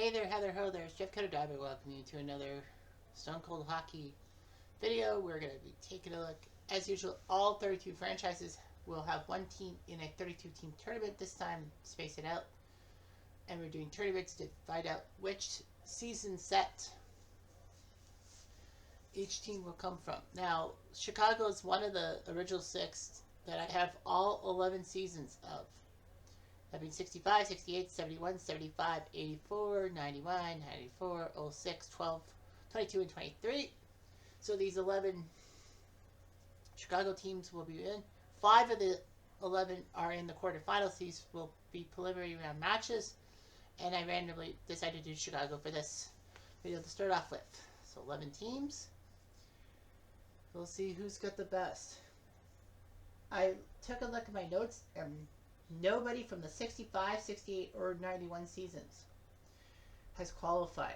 Hey there, Heather Ho, there's Jeff Cutter Diver welcoming you to another Stone Cold Hockey video. We're going to be taking a look. As usual, all 32 franchises will have one team in a 32-team tournament. This time, space it out. And we're doing tournaments to find out which season set each team will come from. Now, Chicago is one of the original six that I have all 11 seasons of. That means 65, 68, 71, 75, 84, 91, 94, 06, 12, 22, and 23. So these 11 Chicago teams will be in. 5 of the 11 are in the quarterfinals. These will be preliminary round matches. And I randomly decided to do Chicago for this video to start off with. So 11 teams. We'll see who's got the best. I took a look at my notes and nobody from the 65, 68, or 91 seasons has qualified.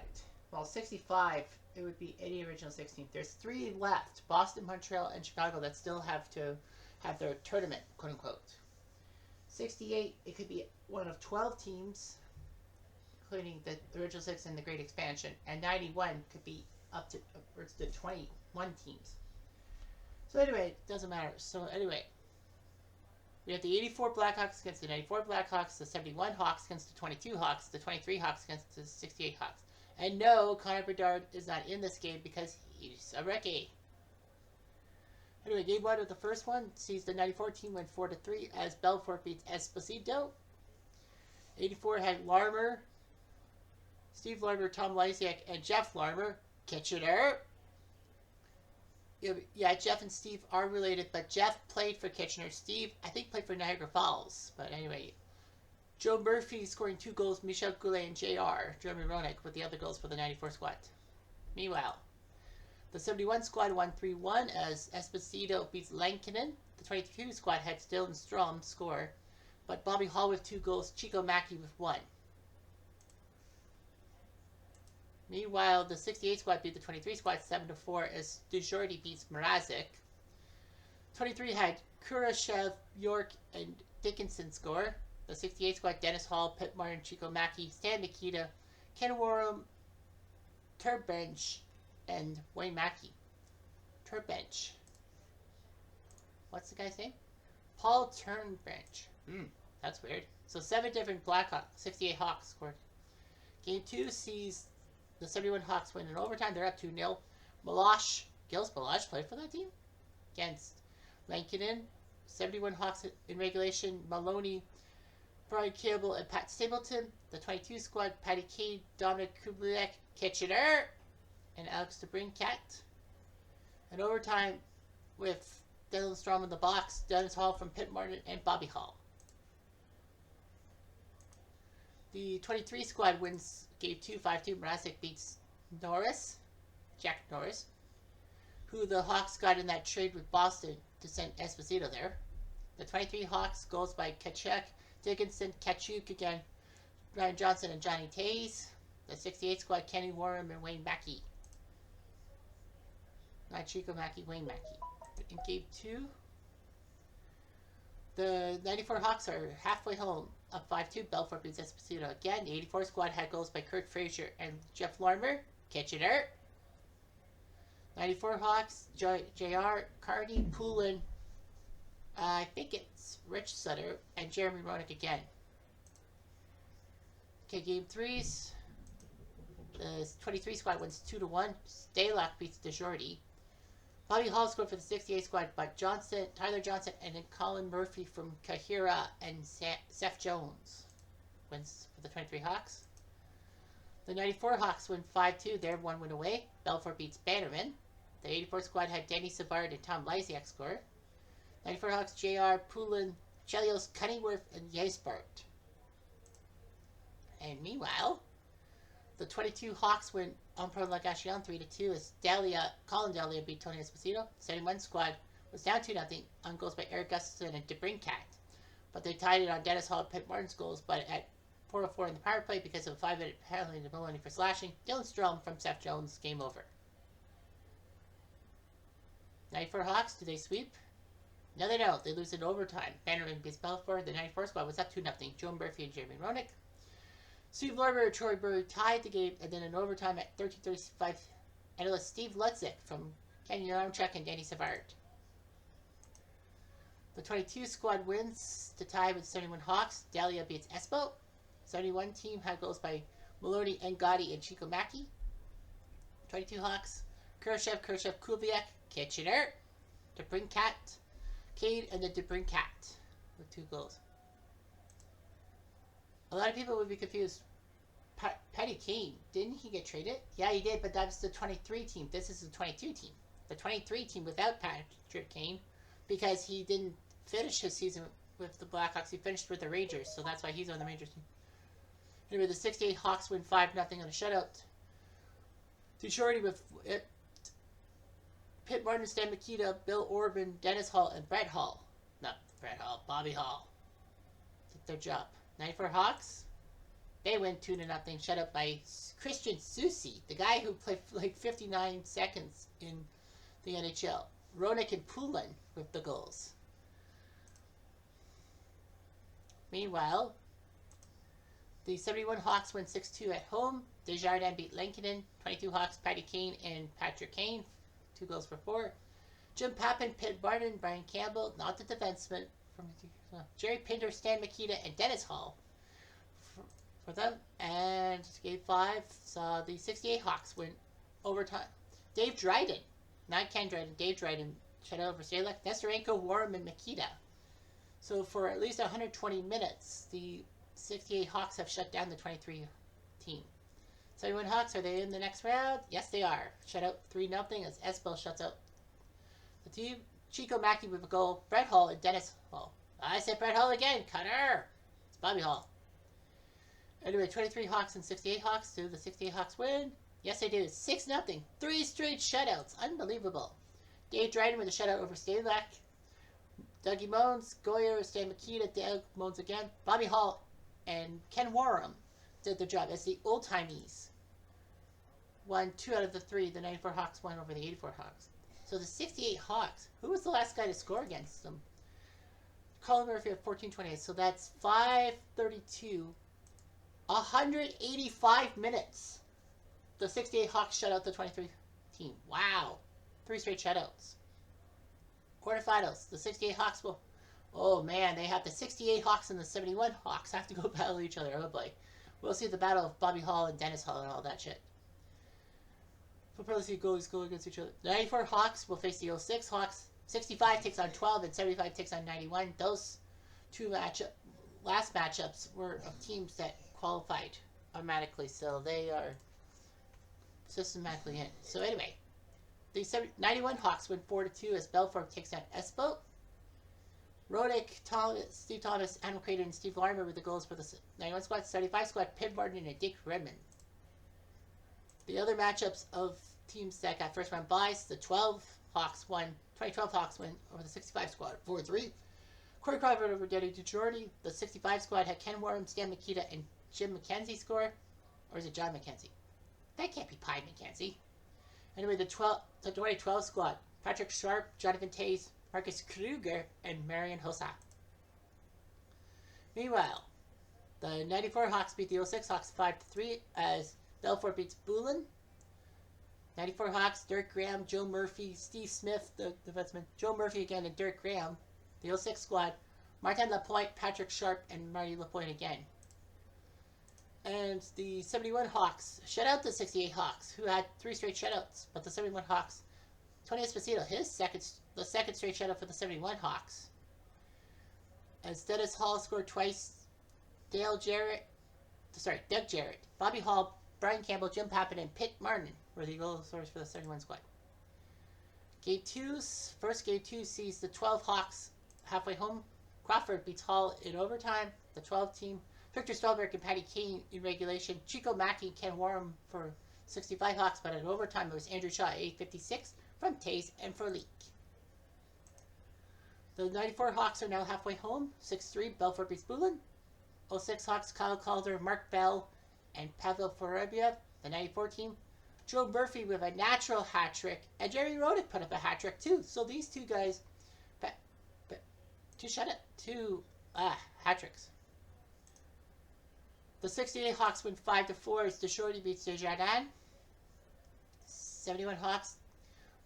Well, 65, it would be any original 16. There's 3 left, Boston, Montreal, and Chicago, that still have to have their tournament, quote unquote. 68, it could be one of 12 teams, including the original 6 and the Great Expansion. And 91 could be up to upwards to 21 teams. So anyway, it doesn't matter. So anyway, we have the 84 Blackhawks against the 94 Blackhawks, the 71 Hawks against the 22 Hawks, the 23 Hawks against the 68 Hawks. And no, Connor Bedard is not in this game because he's a rookie. Anyway, game 1 of the first one sees the 94 team win 4-3 as Belfort beats Esposito. 84 had Larmer, Steve Larmer, Tom Lysiak, and Jeff Larmer. Kitchener. Yeah, Jeff and Steve are related, but Jeff played for Kitchener. Steve, I think, played for Niagara Falls. But anyway, Joe Murphy scoring 2 goals, Michel Goulet and JR, Jeremy Roenick, with the other goals for the 94 squad. Meanwhile, the 71 squad won 3-1 as Esposito beats Lankinen. The 22 squad had Dylan Strom score, but Bobby Hall with 2 goals, Chico Mackey with 1. Meanwhile, the 68 squad beat the 23 squad 7-4 as Dujordi beats Mrazek. 23 had Kurashev, York, and Dickinson score. The 68 squad, Dennis Hall, Pitt Martin, Chico Mackey, Stan Mikita, Ken Warham, Turbench, and Wayne Mackey. Turbench. What's the guy's name? Paul Turnbench. That's weird. So 7 different Blackhawks, 68 Hawks scored. Game 2 sees the 71 Hawks win in overtime. They're up 2-0. Gilles Meloche played for that team against Lankinen. 71 Hawks in regulation. Maloney, Brian Campbell, and Pat Stapleton. The 22 squad, Patty Cade, Dominic Kubliak, Kitchener, and Alex DeBrincat. In overtime with Dylan Strom in the box, Dennis Hall from Pitt Martin, and Bobby Hall. The 23 squad wins game 2, 5-2. Mrazek beats Jack Norris, who the Hawks got in that trade with Boston to send Esposito there. The 23 Hawks goals by Kachuk, Dickinson, Kachuk again, Ryan Johnson, and Johnny Tays. The 68 squad, Kenny Warham and Wayne Mackey. Not Chico Mackey, Wayne Mackey. In game 2, the 94 Hawks are halfway home, up 5-2. Belfort beats Esposito again. The 84 squad had goals by Kurt Frazier and Jeff Larmer. Kitchener. 94 Hawks, JR, Carney, Poulin, I think it's Rich Sutter, and Jeremy Roenick again. Okay, game 3s. The 23 squad wins 2-1. Stalock beats Dujordi. Bobby Hall scored for the 68 squad, but Tyler Johnson, and then Colin Murphy from Kahira and Seth Jones wins for the 23 Hawks. The 94 Hawks win 5-2. They're 1 win away. Belfort beats Bannerman. The 84 squad had Denny Savard and Tom Lysiak score. 94 Hawks, JR, Poulin, Chelios, Cunningworth, and Jesbart. And meanwhile, the 22 Hawks win Emprunt Lagachan 3-2 as Colin Delia beat Tony Esposito. 71 squad was down 2-0 on goals by Eric Gustafson and DeBrincat. But they tied it on Dennis Hall and Pitt Martin's goals, but at 4:04 in the power play because of a 5-minute penalty to Maloney for slashing. Dylan Strom from Seth Jones, game over. 94 Hawks, do they sweep? No, they don't. They lose in overtime. Bannerman beats Belfort. The 94 squad was up 2-0. Joe Murphy and Jeremy Roenick. Steve Larber and Troy Burry tied the game, and then in overtime at 13:35, analyst Steve Lutzik from Kenyon Armchek and Danny Savard. The 22 squad wins to tie with 71 Hawks. Dahlia beats Espo. 71 team had goals by Maloney, Gotti, and Chico Mackie. 22 Hawks. Khrushchev, Kubiak, Kitchener, DeBrincat, Cade, and the DeBrincat with 2 goals. A lot of people would be confused. Patty Kane, didn't he get traded? Yeah, he did, but that was the 23 team. This is the 22 team. The 23 team without Patrick Kane, because he didn't finish his season with the Blackhawks. He finished with the Rangers, so that's why he's on the Rangers team. Anyway, the 68 Hawks win 5-0 on a shutout. Detroit with it. Pitt Martin, Stan Mikita, Bill Orban, Dennis Hall, and Brett Hall. Not Brett Hall, Bobby Hall. Did their job. 94 Hawks. They win 2-0 shutout by Christian Soucy, the guy who played like 59 seconds in the NHL. Roenick and Poulin with the goals. Meanwhile, the 71 Hawks win 6-2 at home. Desjardins beat Lankinen. 22 Hawks, Patty Kane and Patrick Kane. 2 goals for 4. Jim Pappen, Pitt Barton, Brian Campbell, not the defenseman. Jerry Pinder, Stan Mikita, and Dennis Hall for them. And Game 5 saw the 68 Hawks win overtime. Dave Dryden, not Ken Dryden, Dave Dryden shut out over Stalock, Nesterenko, Warren, and Mikita. So for at least 120 minutes, the 68 Hawks have shut down the 23 team. 71 Hawks, are they in the next round? Yes, they are. Shut out 3-0 as Espo shuts out the team. Chico Mackie with a goal. Brett Hall and Dennis Hall. I said Brett Hall again. Cutter. It's Bobby Hall. Anyway, 23 Hawks and 68 Hawks. Do the 68 Hawks win? Yes, they do. 6-0. 3 straight shutouts. Unbelievable. Dave Dryden with a shutout over Stalock. Dougie Moans, Goyer, Stan Mikita, Doug Moans again. Bobby Hall and Ken Warham did their job as the old-timies. Won 2 out of the 3. The 94 Hawks won over the 84 Hawks. So the 68 Hawks, who was the last guy to score against them? Colin Murphy at 14:28. So that's 5:32. 185 minutes. The 68 Hawks shut out the 23 team. Wow. 3 straight shutouts. Quarterfinals. The 68 Hawks will... Oh, man. They have the 68 Hawks and the 71 Hawks have to go battle each other. Oh, boy. We'll see the battle of Bobby Hall and Dennis Hall and all that shit. We'll probably see goalies go against each other. The 94 Hawks will face the 06 Hawks. 65 takes on 12 and 75 takes on 91. Those 2 last matchups were of teams that qualified automatically, so they are systematically in. So anyway, the 91 Hawks win 4-2 as Belfort takes on Espo. Roenick, Steve Thomas, Adam Crater, and Steve Larmer with the goals for the 91 squad. 75 squad, Pitt Martin and Dick Redmond. The other matchups of teams that got first round byes, the 2012 Hawks win over the 65 squad 4-3. Corey Crawford over Denny DeJordy. The 65 squad had Ken Warham, Stan Mikita, and Jim McKenzie score. Or is it John McKenzie? That can't be Pi McKenzie. Anyway, the 2012 squad, Patrick Sharp, Jonathan Tays, Marcus Kruger, and Marion Hossa. Meanwhile, the 94 Hawks beat the 06 Hawks 5-3 as Belfort beats Boulin. 94 Hawks, Dirk Graham, Joe Murphy, Steve Smith, the defenseman, Joe Murphy again, and Dirk Graham. The 06 squad, Martin Lapointe, Patrick Sharp, and Marty Lapointe again. And the 71 Hawks shut out the 68 Hawks, who had 3 straight shutouts. But the 71 Hawks, Tony Esposito, the second straight shutout for the 71 Hawks. As Dennis Hall scored twice, Doug Jarrett, Bobby Hall, Brian Campbell, Jim Pappen, and Pitt Martin were the goal scorers for the 71 squad. First game 2 sees the 12 Hawks halfway home. Crawford beats Hall in overtime. The 12 team, Victor Stolberg and Patty Kane in regulation. Chico Mackie and Ken Warham for 65 Hawks, but in overtime it was Andrew Shaw at 8:56 from Tays and Furleek. The 94 Hawks are now halfway home. 6-3, Belfort beats Boulin. 06 Hawks, Kyle Calder, Mark Bell, and Pavel Vorobyev. The 94 team, Joe Murphy with a natural hat trick, and Jerry Roenick put up a hat trick too. So these 2 guys, 2 hat tricks. The 68 Hawks win 5-4 as the Shorty beats Desjardins. 71 Hawks,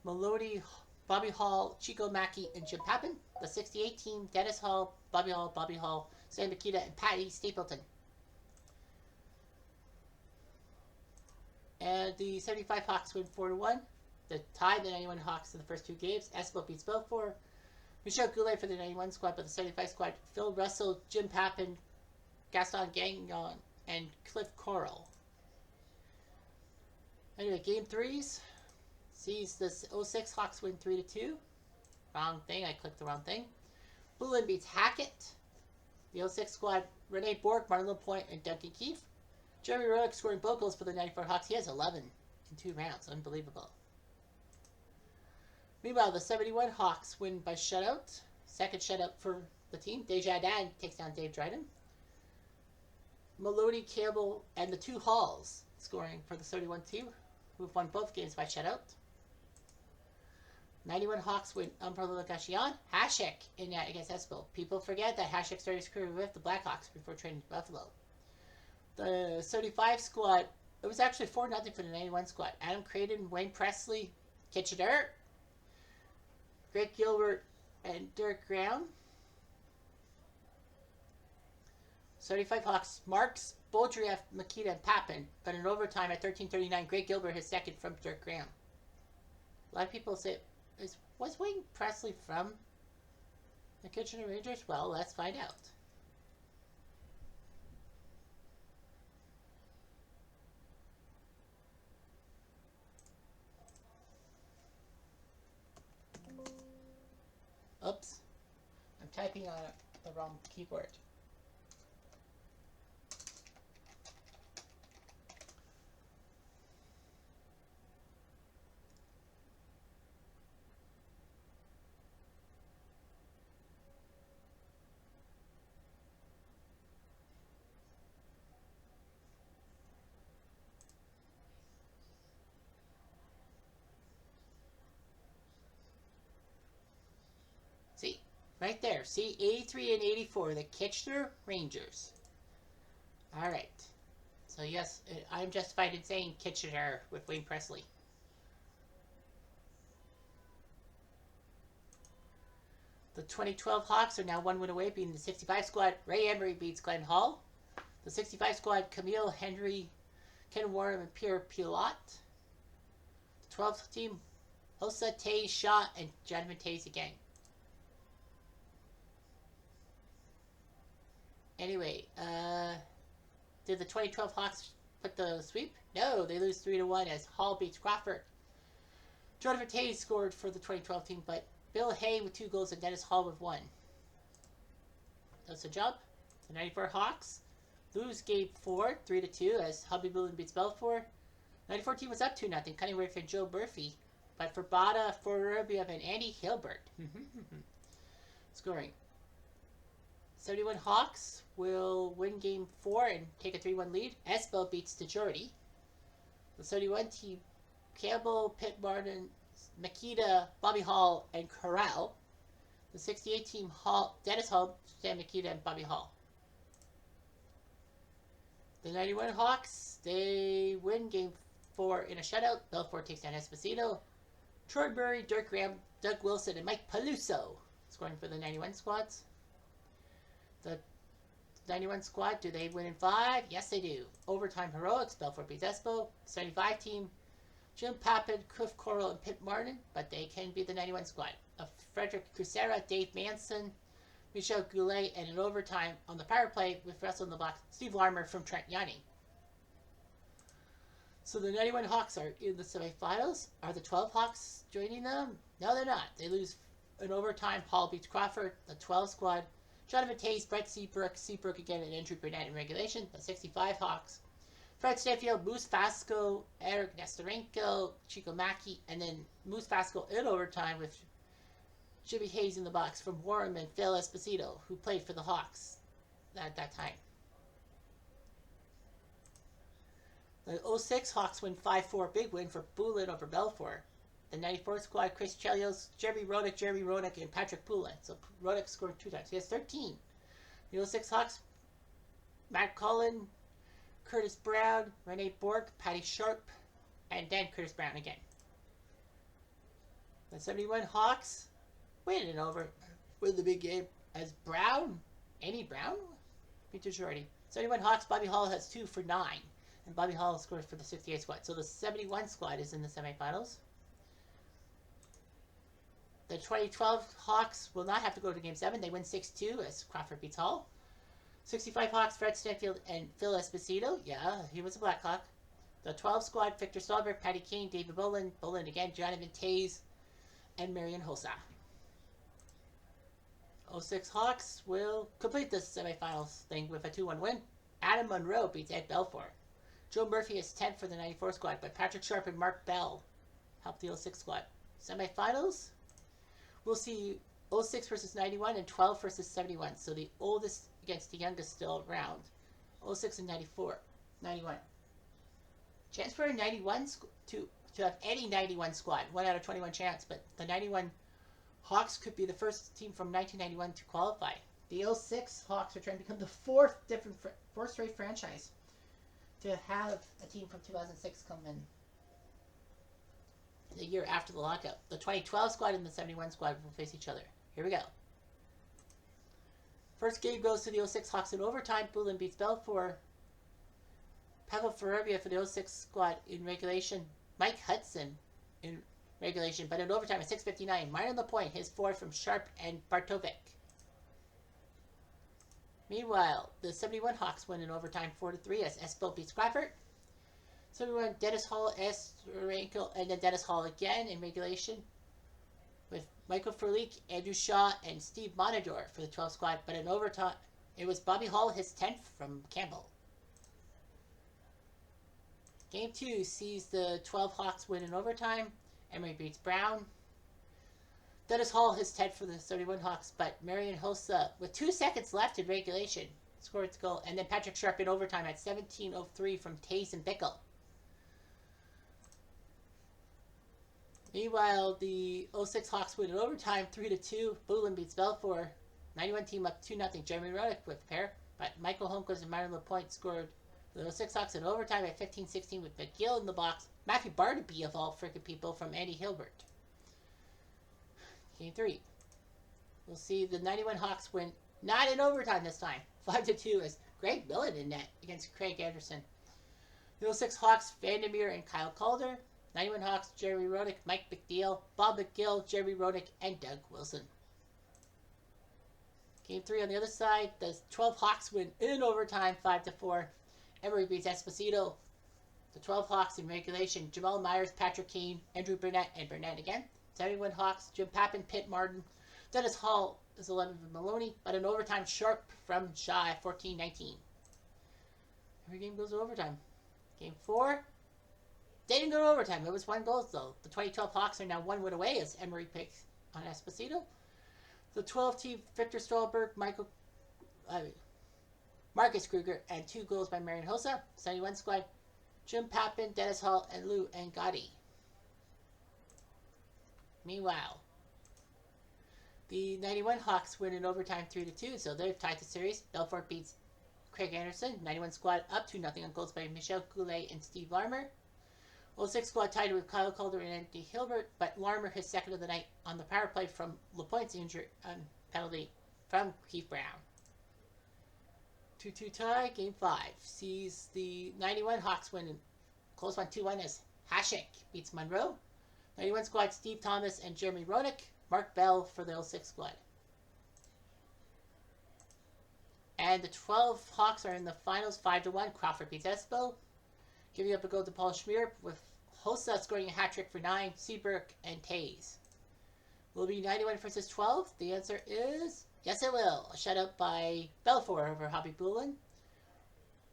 Melody, Bobby Hall, Chico Mackey, and Jim Pappin. The 68 team, Dennis Hall, Bobby Hall, Sam Makita, and Patty Stapleton. And the 75 Hawks win 4-1. They tied the 91 Hawks in the first two games. Espo beats Belfort. Michel Goulet for the 91 squad, but the 75 squad, Phil Russell, Jim Pappin, Gaston Gagnon, and Cliff Coral. Anyway, game threes sees the 06 Hawks win 3-2. Wrong thing, I clicked the wrong thing. Bullen beats Hackett. The 06 squad, Rene Bork, Martin LaPointe, and Duncan Keefe. Jeremy Roenick scoring both goals for the 94 Hawks. He has 11 in 2 rounds. Unbelievable. Meanwhile, the 71 Hawks win by shutout. Second shutout for the team. Desjardins takes down Dave Dryden. Melody Campbell and the 2 Halls scoring for the 31 team, who've won both games by shutout. 91 Hawks win Umbrella Gachillon. Hasek in that against Espo. People forget that Hasek started his career with the Blackhawks before training Buffalo. The 75 squad, it was actually 4-0 for the 91 squad. Adam Creighton, Wayne Presley, Kitchener, Greg Gilbert, and Derek Graham. 75 Hawks, Marks, Boldrieff, Makita, and Pappin. But in overtime at 13:39, Greg Gilbert his second from Derek Graham. A lot of people say, was Wayne Presley from the Kitchener Rangers? Well, let's find out. Oops. I'm typing on the wrong keyboard. See, right there. See, 83 and 84, the Kitchener Rangers. All right. So, yes, I'm justified in saying Kitchener with Wayne Presley. The 2012 Hawks are now 1 win away, beating the 65 squad. Ray Emery beats Glenn Hall. The 65 squad, Camille Henry, Ken Warren, and Pierre Pilot. The 12th team, Hossa, Taze, Shaw, and Jonathan Taze again. Anyway, did the 2012 Hawks put the sweep? No, they lose 3-1 as Hall beats Crawford. Jonathan Taze scored for the 2012 team, but Bill Hay with 2 goals and Dennis Hall with 1. That's the job. The 94 Hawks lose game 4, 3-2 as Hubby Bullen beats Belfort. 94 team was up 2-0, cutting away from Joe Murphy, but for Bada, Forubiev, and Andy Hilbert. Scoring. 71 Hawks will win game 4 and take a 3-1 lead. Espo beats Dejordy. The 71 team, Campbell, Pitt Martin, Makita, Bobby Hall, and Corral. The 68 team, Dennis Hall, Sam Makita, and Bobby Hall. The 91 Hawks, they win game 4 in a shutout. Belfort takes down Esposito. Troy Murray, Dirk Graham, Doug Wilson, and Mike Peluso scoring for the 91 squads. The 91 squad, do they win in 5? Yes, they do. Overtime heroics, Belfort beats Espo. 75 team, Jim Pappin, Cliff Coral, and Pitt Martin, but they can be the 91 squad. Frederick Crucera, Dave Manson, Michel Goulet, and in overtime on the power play with Russell in the box, Steve Larmer from Trent Yanni. So the 91 Hawks are in the semifinals. Are the 12 Hawks joining them? No, they're not. They lose in overtime. Hall beats Crawford. The 12 squad, Jonathan Taze, Brett Seabrook again, and Andrew Burnett in regulation. The 65 Hawks, Fred Stanfield, Moose Fasco, Eric Nestorenko, Chico Mackey, and then Moose Fasco in overtime with Jimmy Hayes in the box from Warren and Phil Esposito, who played for the Hawks at that time. The 06 Hawks win 5-4, big win for Bullen over Belfort. The 94 squad, Chris Chelios, Jeremy Roenick, and Patrick Poulin. So Roenick scored 2 times. He has 13. The 06 Hawks, Matt Cullen, Curtis Brown, Renee Borg, Patty Sharp, and then Curtis Brown again. The 71 Hawks winning over with the big game as Brown. Amy Brown? Features already. 71 Hawks, Bobby Hall has 2 for 9. And Bobby Hall scores for the 68 squad. So the 71 squad is in the semifinals. The 2012 Hawks will not have to go to Game 7. They win 6-2 as Crawford beats Hall. 65 Hawks, Fred Stanfield and Phil Esposito. Yeah, he was a Blackhawk. The 12 squad, Victor Stolberg, Patty Kane, David Bolin again, Jonathan Taze, and Marion Hossa. 06 Hawks will complete this semifinals thing with a 2-1 win. Adam Monroe beats Ed Belfour. Joe Murphy is 10 for the 94 squad, but Patrick Sharp and Mark Bell help the 06 squad. Semifinals, we'll see 06 versus 91 and 12 versus 71. So the oldest against the youngest still around. 06 and 91. Chance for a 91 to have any 91 squad. 1 out of 21 chance, but the 91 Hawks could be the first team from 1991 to qualify. The 06 Hawks are trying to become the fourth straight franchise to have a team from 2006 come in the year after the lockout. The 2012 squad and the 71 squad will face each other. Here we go. First game goes to the 06 Hawks in overtime. Bullen beats Belfour. Pavel Ferreira for the 06 squad in regulation. Mike Hudson in regulation, but in overtime at 6:59. Minor LaPointe, his 4 from Sharp and Bartovic. Meanwhile, the 71 Hawks win in overtime 4-3 as Espo beats Crawford. 71 Dennis Hall, Rankel, and then Dennis Hall again in regulation with Michael Furlick, Andrew Shaw, and Steve Monador for the 12 squad, but in overtime it was Bobby Hall, his 10th from Campbell. Game 2 sees the 12 Hawks win in overtime. Emery beats Brown. Dennis Hall, his 10th for the 31 Hawks, but Marion Hossa, with 2 seconds left in regulation, scored its goal. And then Patrick Sharp in overtime at 17:03 from Taze and Bickle. Meanwhile, the 06 Hawks win in overtime 3-2. Bullen beats Belfour. 91 team up 2-0. Jeremy Rodick with a pair, but Michael Holmquist and Myron LaPointe scored the 06 Hawks in overtime at 15:16 with McGill in the box. Matthew Barnaby, of all frickin' people, from Andy Hilbert. Game 3. We'll see the 91 Hawks win, not in overtime this time, 5-2 as Greg Millen in net against Craig Anderson. The 06 Hawks, Vandermeer and Kyle Calder. 91 Hawks, Jerry Rodick, Mike McNeil, Bob McGill, Jerry Rodick, and Doug Wilson. Game 3 on the other side, the 12 Hawks win in overtime 5-4. Emery beats Esposito. The 12 Hawks in regulation, Jamal Myers, Patrick Kane, Andrew Burnett, and Burnett again. 71 Hawks, Jim Pappin, Pitt Martin. Dennis Hall is 11 for Maloney, but in overtime, Sharp from Shaw at 14-19. Every game goes to overtime. Game 4, they didn't go to overtime. It was 1 goal, though. The 2012 Hawks are now 1 win away as Emery picks on Esposito. The 12 team, Victor Stolberg, Marcus Kruger, and 2 goals by Marion Hossa. 71 squad, Jim Pappin, Dennis Hall, and Lou Angotti. Meanwhile, the 91 Hawks win in overtime 3-2, so they've tied the series. Belfort beats Craig Anderson. 91 squad up 2-0 on goals by Michel Goulet and Steve Larmer. 06 squad tied with Kyle Calder and Andy Hilbert, but Larmer his second of the night on the power play from LaPointe's injury penalty from Keith Brown. 2-2 tie. Game 5 sees the 91 Hawks win in close one 2-1 as Hashik beats Monroe. 91 squad, Steve Thomas and Jeremy Rodick. Mark Bell for the 06 squad. And the 12 Hawks are in the finals 5-1. Crawford beats Espo. Giving up a goal to Paul Schmier with Hossa scoring a hat trick for 9, Seabrook and Taze. Will it be 91 versus 12? The answer is yes, it will. A shutout by Belfour over Hobby Bullen.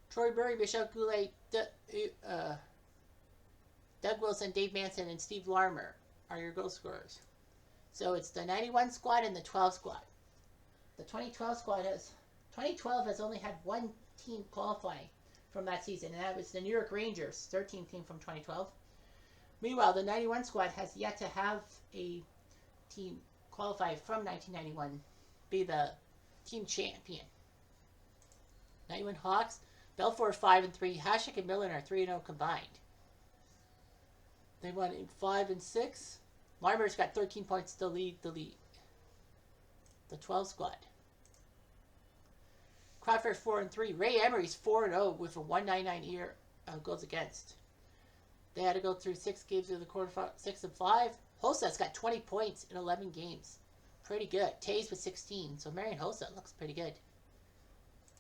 Troy Murray, Michel Goulet, Doug Wilson, Dave Manson, and Steve Larmer are your goal scorers. So it's the 91 squad and the 12 squad. The 2012 has only had 1 team qualify from that season, and that was the New York Rangers, 13th team from 2012. Meanwhile, the 91 squad has yet to have a team qualify from 1991 be the team champion. 91 Hawks, Belfort 5-3. Hashik and Millen are 3-0 combined. They won in 5 and 6. Larmer's got 13 points to lead the league. The 12 squad. Qualifiers 4-3. Ray Emery's 4-0 with a 199 year goals against. They had to go through 6 games of the quarterfinal, 6 and 5. Hosa's got 20 points in 11 games. Pretty good. Tays with 16. So Marion Hosa looks pretty good.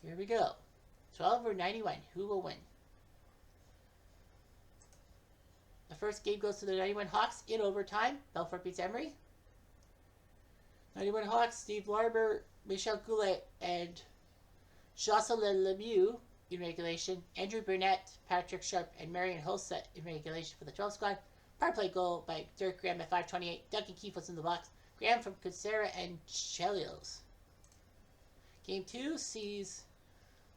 Here we go. 12 or 91. Who will win? The first game goes to the 91 Hawks in overtime. Belfort beats Emery. 91 Hawks, Steve Larber, Michel Goulet, and Jocelyn Lemieux in regulation. Andrew Burnett, Patrick Sharp, and Marion Hosa in regulation for the 12 squad. Power play goal by Dirk Graham at 5:28. Duncan Keefe was in the box. Graham from Kucera and Chelios. Game 2 sees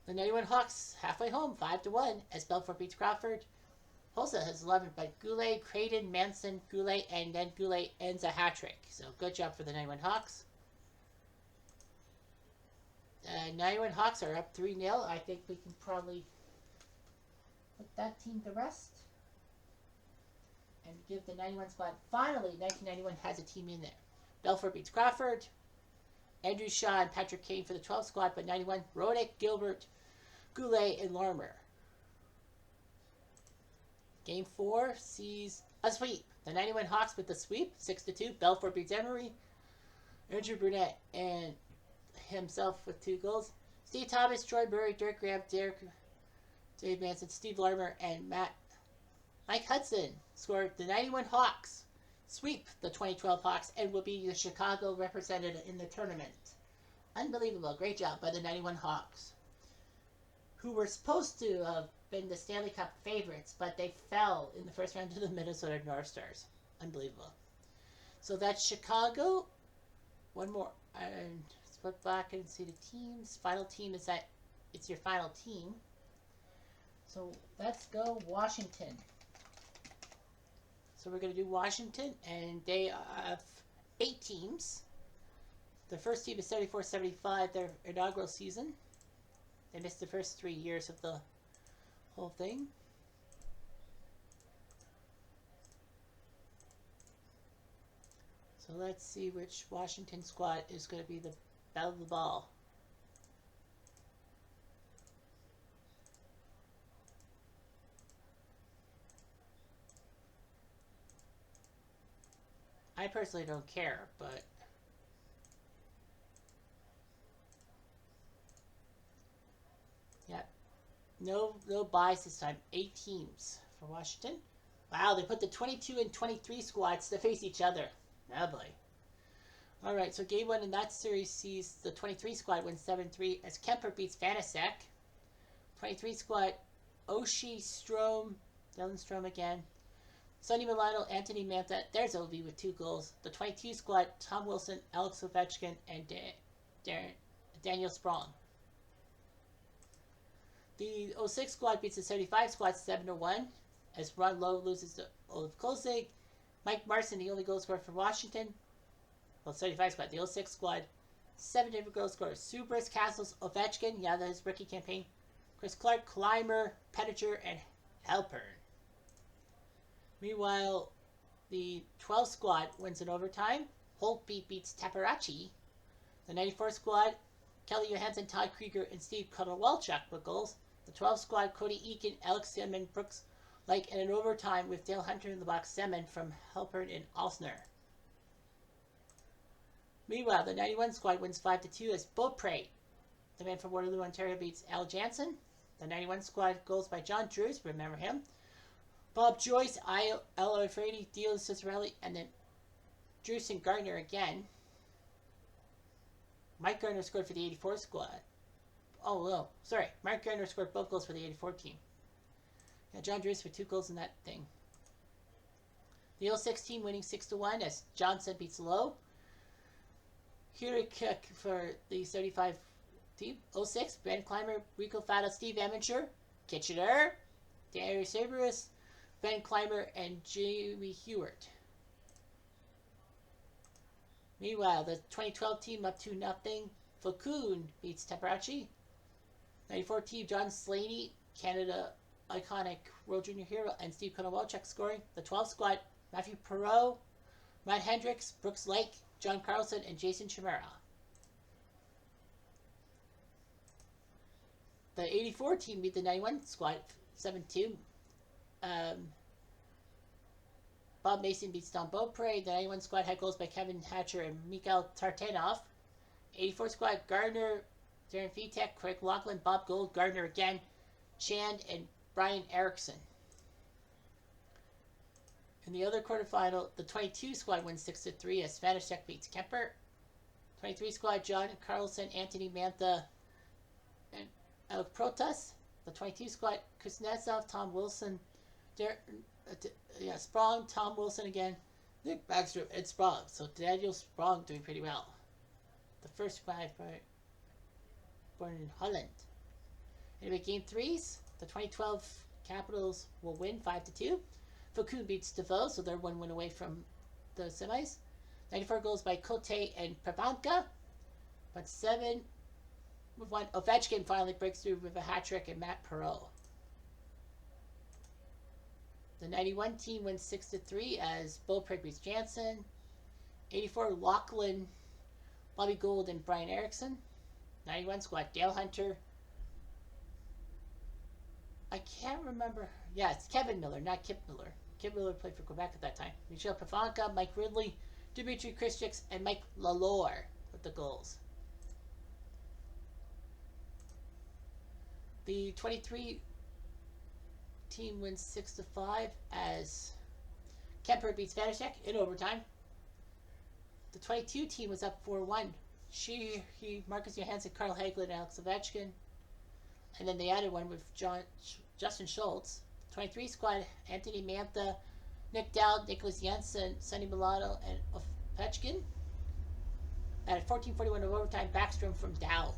the 91 Hawks halfway home, 5-1, as Belfort beats Crawford. Hosa has 11, but Goulet, Creighton, Manson, Goulet, and then Goulet ends a hat trick. So good job for the 91 Hawks. 91 Hawks are up 3-0. I think we can probably put that team to rest and give the 91 squad. Finally, 1991 has a team in there. Belfort beats Crawford. Andrew Shaw and Patrick Kane for the 12 squad, but 91, Rodick, Gilbert, Goulet, and Larmer. Game 4 sees a sweep. The 91 Hawks with the sweep, 6-2. Belfort beats Emery. Andrew Burnett and himself with 2 goals. Steve Thomas, Troy Murray, Dirk Graham, Dave Manson, Steve Larmer, and Mike Hudson scored. The 91 Hawks sweep the 2012 Hawks and will be the Chicago representative in the tournament. Unbelievable. Great job by the 91 Hawks, who were supposed to have been the Stanley Cup favorites, but they fell in the first round to the Minnesota North Stars. Unbelievable. So that's Chicago. One more. And let's look back and see the teams. Final team is that it's your final team. So let's go Washington. So we're going to do Washington, and they have 8 teams. The first team is 74-75, their inaugural season. They missed the first 3 years of the whole thing. So let's see which Washington squad is going to be the belle of the ball. I personally don't care, but yeah, no buys this time. 8 teams for Washington. Wow, they put the 22 and 23 squads to face each other. Oh boy. All right, so game 1 in that series sees the 23 squad win 7-3 as Kemper beats Vanasek. 23 squad, Oshie, Strome, Dylan Strome again. Sonny Milano, Anthony Mantha, there's Ovi with 2 goals. The 22 squad, Tom Wilson, Alex Ovechkin, and Daniel Sprong. The 06 squad beats the 75 squad 7-1 as Ron Lowe loses to Olaf Kolzig. Mike Marson, the only goal scorer for Washington. Well, 75 squad. The 06 squad, 7 different goal scorers. Subris, Castles, Ovechkin, yeah, that is rookie campaign. Chris Clark, Clymer, Pettinger, and Halpern. Meanwhile, the 12 squad wins in overtime. Holtby beats Taparachi. The 94 squad, Kelly Johansson, Todd Krieger, and Steve Kotowalchuk with goals. The 12 squad, Cody Eakin, Alex Seaman, Brooks Lake, and in overtime with Dale Hunter in the box, Seaman from Halpern and Alsner. Meanwhile, the 91 squad wins 5-2 as Beaupre, the man from Waterloo, Ontario, beats Al Jansen. The 91 squad goals by John Drews, remember him. Bob Joyce, L. Frady, Dio Cicerelli, and then Drews and Gardner again. Mike Gardner scored for the 84 squad. Oh, no. Sorry. Mike Gardner scored both goals for the 84 team. Yeah, John Drews for 2 goals in that thing. The 06 team winning 6-1 as Johnson beats Lowe. Hurikuk for the 75 team. 06, Ben Clymer, Rico Fata, Steve Emmenscher, Kitchener, Darius Cerberus, Ben Clymer, and Jamie Hewart. Meanwhile, the 2012 team up 2-0. Falcoon beats Taparachi. 94 team, John Slaney, Canada iconic World Junior Hero, and Steve Konowalchuk scoring. The 12 squad, Matthew Perot, Matt Hendricks, Brooks Lake, John Carlson, and Jason Chimera. The 84 team beat the 91 squad 7-2. Bob Mason beats Tom Beaupre. The 91 squad had goals by Kevin Hatcher and Mikhail Tartanov. 84 squad, Gardner, Darren Vitek, Craig Laughlin, Bob Gold, Gardner again, Chand, and Brian Erickson. In the other quarterfinal, the 22 squad wins 6-3 as Spanish Tech beats Kemper. 23 squad, John Carlson, Anthony Mantha, and Alec Protas. The 22 squad, Kuznetsov, Tom Wilson, Sprong, Tom Wilson again, Nick Backstrom, and Sprong. So Daniel Sprong doing pretty well. The first squad born in Holland. Anyway, game threes, the 2012 Capitals will win 5-2. Foucault beats Defoe, so they're one win away from the semis. 94 goals by Cote and Pavanka, but 7 with 1. Ovechkin finally breaks through with a hat trick, and Matt Perot. The 91 team wins 6-3 as Beaupre beats Jansen. 84 Laughlin, Bobby Gould, and Brian Erickson. 91 squad, Dale Hunter. I can't remember. Yeah, it's Kevin Miller, not Kip Miller. Kip Miller played for Quebec at that time. Michel Pavanka, Mike Ridley, Dimitri Kristics, and Mike Lalore with the goals. The 23 team wins 6-5 as Kemper beats Vanacek in overtime. The 22 team was up 4-1. Marcus Johansson, Carl Hagelin, and Alex Ovechkin. And then they added one with Justin Schultz. 23 squad, Anthony Mantha, Nick Dowd, Nicholas Jensen, Sonny Milano, and Ovechkin. At 14:41 of overtime, Backstrom from Dowd.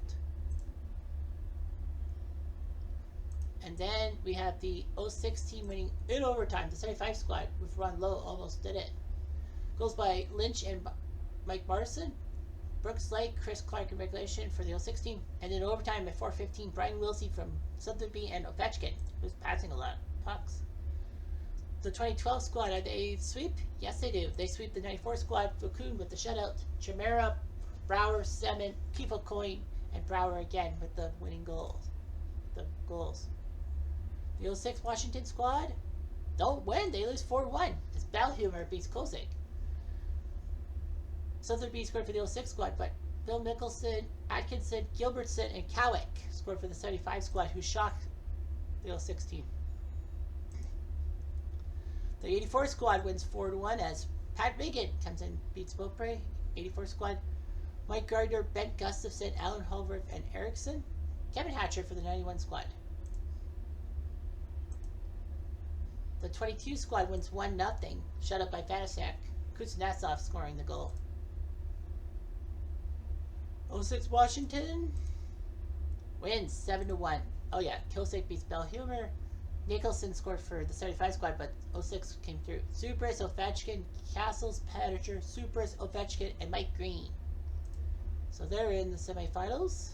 And then we have the 06 team winning in overtime, the 75 squad, with Ron Lowe almost did it. Goals by Lynch and Mike Marson, Brooks Lake, Chris Clark in regulation for the 06 team. And in overtime at 4:15, Brian Wilsey from Sotheby and Ovechkin, who's passing a lot of pucks. The 2012 squad, are they sweep? Yes, they do. They sweep the 94 squad, Foucault with the shutout, Chimera, Brower, Semin, Kifo Coyne, and Brower again with the winning goals. The The 06 Washington squad don't win. They lose 4-1. As Balhumer beats Kosick. Sotheby scored for the 06 squad, but Bill Mickelson, Atkinson, Gilbertson, and Cowick scored for the 75 squad, who shocked the 06 team. The 84 squad wins 4-1 as Pat Regan comes in, beats Beaupre. 84 squad, Mike Gardner, Bent Gustafson, Alan Holworth, and Erickson. Kevin Hatcher for the 91 squad. The 22 squad wins 1-0, shut up by Vanacek. Kuznetsov scoring the goal. 06 Washington wins 7-1. Oh yeah, Kilsick beats Belhumer. Nicholson scored for the 75 squad, but 06 came through. Supras, Ovechkin, Castles, Pettinger, Supras, Ovechkin, and Mike Green. So they're in the semifinals.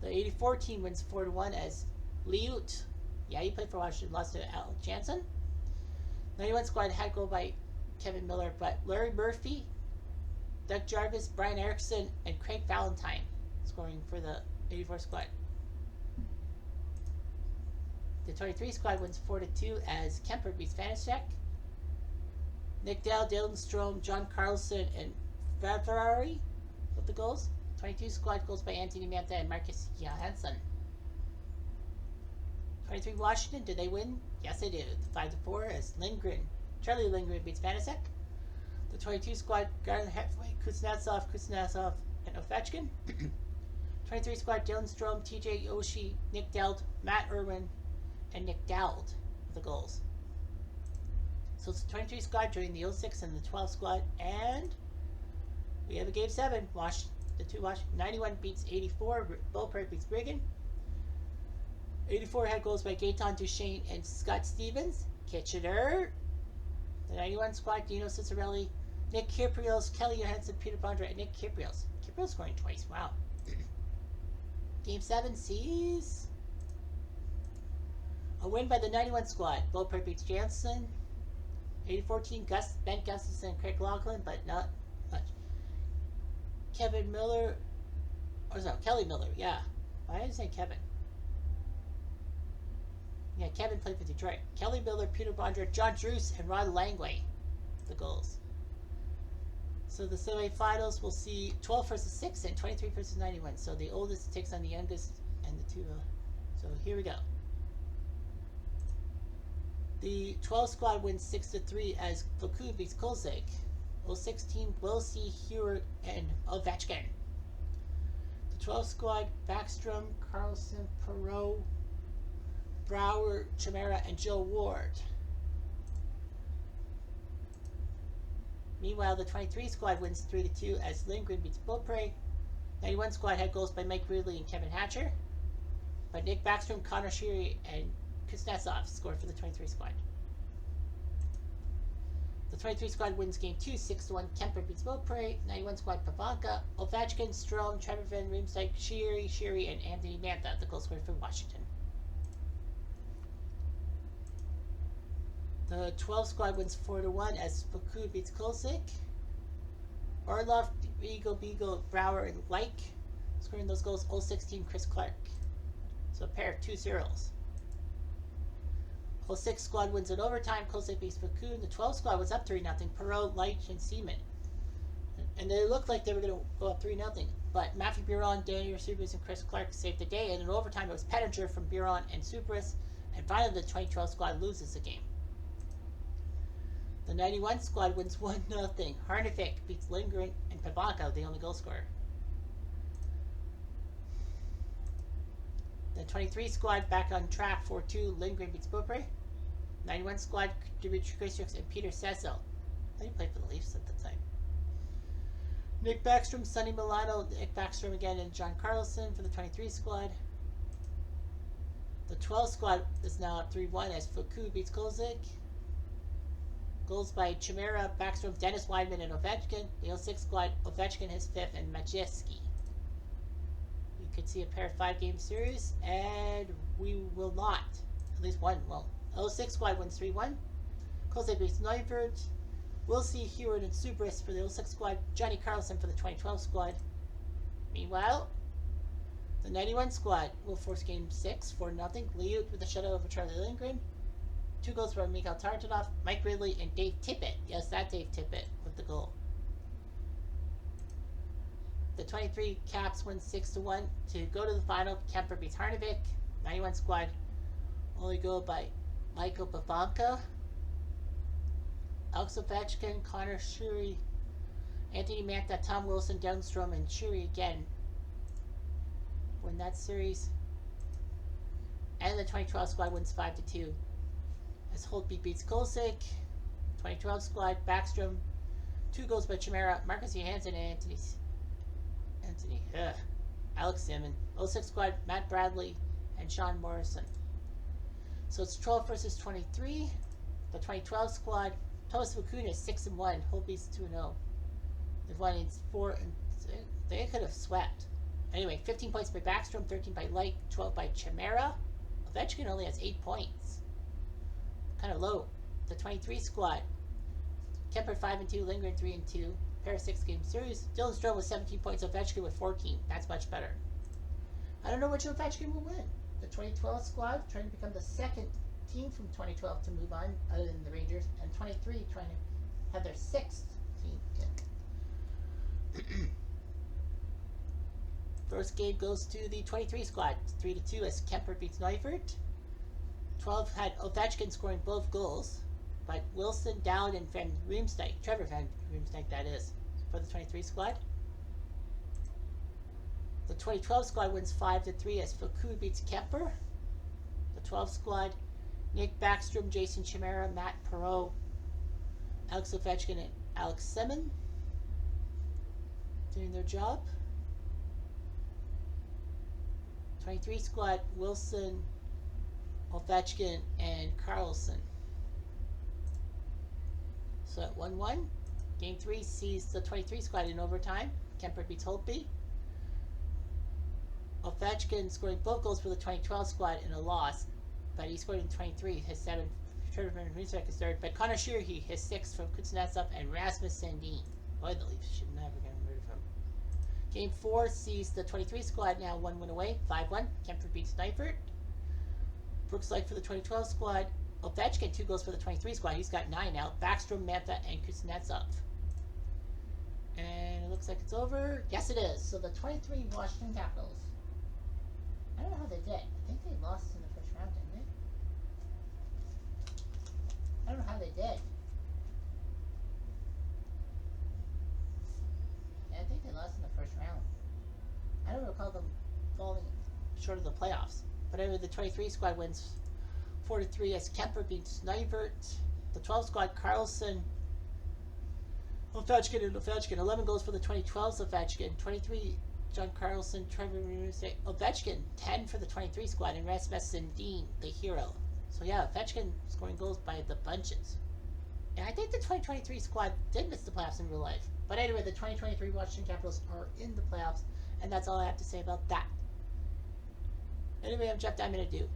The 84 team wins 4-1 as Liut. Yeah, he played for Washington, lost to Al Jansen. 91 squad had goal by Kevin Miller, but Larry Murphy, Doug Jarvis, Brian Erickson, and Craig Valentine scoring for the 84 squad. The 23 squad wins 4-2 as Kemper beats Vanacek. Nick Dell, Dylan Strom, John Carlson, and Ferrari with the goals. 22 squad goals by Anthony Mantha and Marcus Johansson. 23 Washington, did they win? Yes, they did. 5-4 as Charlie Lindgren beats Vanacek. The 22 squad, Garland Heffway, Kuznetsov, and Ovechkin. 23 squad, Dylan Strom, TJ Oshie, Nick Dowd, Matt Irwin, and Nick Dowd with the goals. So it's the 23 squad joining the 06 and the 12 squad, and we have a game 7. The 91 beats 84, Beaupre beats Brigham. 84 had goals by Gaetan Duchesne and Scott Stevens. Kitchener. The 91 squad, Dino Cicerelli, Nick Kiprios, Kelly Johansson, Peter Bondra, and Nick Kiprios. Kiprios scoring twice. Wow. Game 7 sees a win by the 91 squad. Beaupre beats Jansen. 80-14, Ben Gustafson and Craig Laughlin, but not much. Kevin Miller, or no, Kelly Miller, yeah. Why did I say Kevin? Yeah, Kevin played for Detroit. Kelly Miller, Peter Bondra, John Druce, and Rod Langway, the goals. So the semifinals will see 12 versus 6 and 23 versus 91. So the oldest takes on the youngest, and the two. So here we go. The 12 squad wins 6-3 as Vaku beats Kolzig. 06 team Wilsey, Hewart, and Ovechkin. The 12 squad Backstrom, Carlson, Perot, Brower, Chimera, and Joe Ward. Meanwhile, the 23 squad wins 3-2 as Lindgren beats Beaupre. 91 squad had goals by Mike Ridley and Kevin Hatcher. But Nick Backstrom, Connor Sheary, and Kuznetsov scored for the 23 squad. The 23 squad wins game 2, 6-1. Kemper beats Beaupre. 91 squad Pavanka, Ovechkin, Strome, Trevor Van Riemsdyk, Sheary, and Anthony Mantha, the goal scorer for Washington. The 12 squad wins 4-1 as Vaku beats Kolzig. Orlov, Beagle, Brower, and Like scoring those goals. 06 team Chris Clark. So a pair of 2-0s. 06 squad wins in overtime. Kolzig beats Vaku. The 12 squad was up 3-0. Perot, Leitch, and Seaman. And they looked like they were going to go up 3-0. But Matthew Biron, Daniel Subras, and Chris Clark saved the day. And in overtime, it was Pettinger from Biron and Subras. And finally, the 2012 squad loses the game. The 91 squad wins 1-0. Harnevik beats Lindgren, and Pavanka, the only goal scorer. The 23 squad back on track 4-2. Lindgren beats Beaupre. 91 squad Dimitri Kristrix and Peter Cecil. He played for the Leafs at the time. Nick Backstrom, Sonny Milano, Nick Backstrom again, and John Carlson for the 23 squad. The 12 squad is now at 3-1 as Vaku beats Kolzig. Goals by Chimera, Backstrom, Dennis Weidman, and Ovechkin. The 06 squad, Ovechkin his 5th, and Majewski. You could see a pair of 5-game series, and we will not. At least one won't. 06 squad wins 3-1. Kolzig beats Neuvert. Wilsey, Heward, and Subras for the 06 squad. Johnny Carlson for the 2012 squad. Meanwhile, the 91 squad will force game 6 4-0. Liut with a shutout over Charlie Lindgren. 2 goals by Mikhail Tartanov, Mike Ridley, and Dave Tippett. Yes, that Dave Tippett with the goal. The 23 Caps win 6-1 to go to the final. Kemper beats Harnevik. 91 squad only goal by Michael Pavanka, Alex Ovechkin, Connor Sheary, Anthony Mantha, Tom Wilson, Downstrom, and Sheary again win that series. And the 2012 squad wins 5-2. As Holtby beats Kolzig. 2012 squad, Backstrom. 2 goals by Chimera, Marcus Johansson, and Alex Simon. 06 squad, Matt Bradley, and Sean Morrison. So it's 12 versus 23. The 2012 squad, Thomas Vakunas 6-1, Holtby's 2-0. They've won in 4 and they could have swept. Anyway, 15 points by Backstrom, 13 by Light, 12 by Chimera. Ovechkin only has 8 points. Kind of low. The 23 squad, Kemper 5-2, Lindgren 3-2, pair of 6-game series. Dylan Strome with 17 points, Ovechkin with 14. That's much better. I don't know which Ovechkin will win. The 2012 squad trying to become the second team from 2012 to move on, other than the Rangers, and 23 trying to have their 6th team. First game goes to the 23 squad, 3-2 as Kemper beats Neuvert. 12 had Ovechkin scoring both goals, but Wilson, Dowd, and Van Riemsdyk, Trevor Van Riemsdyk that is, for the 23 squad. The 2012 squad wins 5-3 as Vaku beats Kemper. The 12 squad, Nick Backstrom, Jason Chimera, Matt Perot, Alex Ovechkin, and Alex Semin doing their job. 23 squad, Wilson, Ovechkin, and Carlson. So at 1-1, game 3 sees the 23 squad in overtime. Kemper beats Holtby. Ovechkin scoring both goals for the 2012 squad in a loss, but he scored in 23, his 7th. Trevor Rinczek is 3rd, but Connor Shearhy, his 6th from Kuznetsov, and Rasmus Sandin. Boy, the Leafs should never get rid of him. Game 4 sees the 23 squad now 1 win away, 5-1. Kemper beats Neifert. Brooks Lake for the 2012 squad. Ovechkin, 2 goals for the 23 squad. He's got 9 now. Backstrom, Mantha, and Kuznetsov. And it looks like it's over. Yes, it is. So the 23 Washington Capitals. I don't know how they did. I think they lost in the first round, didn't they? I don't know how they did. Yeah, I think they lost in the first round. I don't recall them falling short of the playoffs. But anyway, the 23 squad wins 4-3 as Kemper beats Neivert. The 12 squad, Carlson, Ovechkin, and Ovechkin. 11 goals for the 2012's Ovechkin. 23, John Carlson, Trevor Ovechkin. 10 for the 23 squad, and Rasmus Sandin, the hero. So yeah, Ovechkin scoring goals by the bunches. And I think the 2023 squad did miss the playoffs in real life. But anyway, the 2023 Washington Capitals are in the playoffs, and that's all I have to say about that. Anyway, I'm Jeff Diamond. Adieu.